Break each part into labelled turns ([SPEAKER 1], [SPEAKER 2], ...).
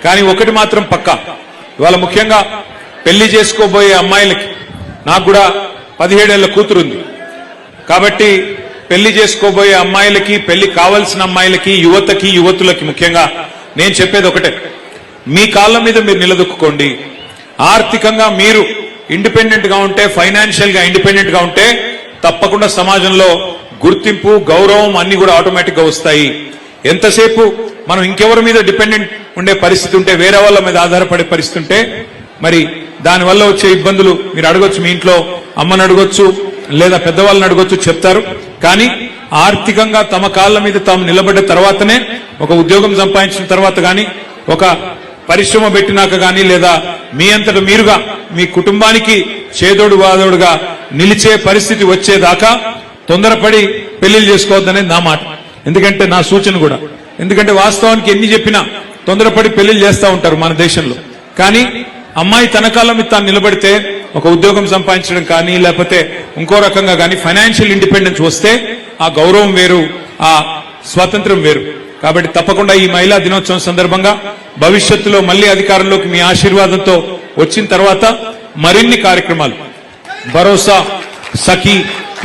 [SPEAKER 1] కానీ ఒకటి మాత్రం పక్కా, ఇవాళ ముఖ్యంగా పెళ్లి చేసుకోబోయే అమ్మాయిలకి, నాకు కూడా 17 ఏళ్ల కూతురుంది కాబట్టి పెళ్లి చేసుకోబోయే అమ్మాయిలకి, పెళ్లి కావాల్సిన అమ్మాయిలకి, యువతకి, యువతులకి ముఖ్యంగా నేను చెప్పేది ఒకటే, మీ కాళ్ళ మీద మీరు నిలదొక్కుకోండి. ఆర్థికంగా మీరు ఇండిపెండెంట్ గా ఉంటే, ఫైనాన్షియల్ గా ఇండిపెండెంట్ గా ఉంటే తప్పకుండా సమాజంలో గుర్తింపు, గౌరవం అన్ని కూడా ఆటోమేటిక్ గా వస్తాయి. ఎంతసేపు మనం ఇంకెవరి మీద డిపెండెంట్ ఉండే పరిస్థితి ఉంటే, వేరే వాళ్ళ మీద ఆధారపడే పరిస్థితి ఉంటే మరి దానివల్ల వచ్చే ఇబ్బందులు మీరు అడగొచ్చు, మీ ఇంట్లో అమ్మని అడగొచ్చు లేదా పెద్దవాళ్ళని అడగొచ్చు, చెప్తారు. కానీ ఆర్థికంగా తమ కాళ్ళ మీద తాము నిలబడ్డ తర్వాతనే, ఒక ఉద్యోగం సంపాదించిన తర్వాత గాని, ఒక పరిశ్రమ పెట్టినాక గాని, లేదా మీ అంతట మీరుగా మీ కుటుంబానికి చేదోడు వాదోడుగా నిలిచే పరిస్థితి వచ్చేదాకా తొందరపడి పెళ్లిళ్ళు చేసుకోవద్దనేది నా మాట. ఎందుకంటే నా సూచన కూడా, ఎందుకంటే వాస్తవానికి ఎన్ని చెప్పినా తొందరపడి పెళ్లిళ్ళు చేస్తూ ఉంటారు మన దేశంలో. కానీ అమ్మాయి తన కాళ్ళ మీద తాను నిలబడితే, ఒక ఉద్యోగం సంపాదించడం కానీ, లేకపోతే ఇంకో రకంగా కానీ ఫైనాన్షియల్ ఇండిపెండెన్స్ వస్తే ఆ గౌరవం వేరు, ఆ స్వాతంత్ర్యం వేరు. కాబట్టి తప్పకుండా ఈ మహిళా దినోత్సవం సందర్భంగా భవిష్యత్తులో మళ్లీ అధికారంలోకి మీ ఆశీర్వాదంతో వచ్చిన తర్వాత మరిన్ని కార్యక్రమాలు, భరోసా, సఖీ,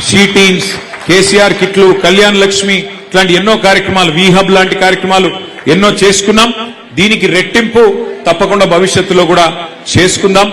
[SPEAKER 1] షీ టీమ్స్, కేసీఆర్ కిట్లు, కళ్యాణ్ లక్ష్మి ఇట్లాంటి ఎన్నో కార్యక్రమాలు, వీహబ్ లాంటి కార్యక్రమాలు ఎన్నో చేసుకున్నాం. దీనికి రెట్టింపు తప్పకుండా భవిష్యత్తులో కూడా చేసుకుందాం.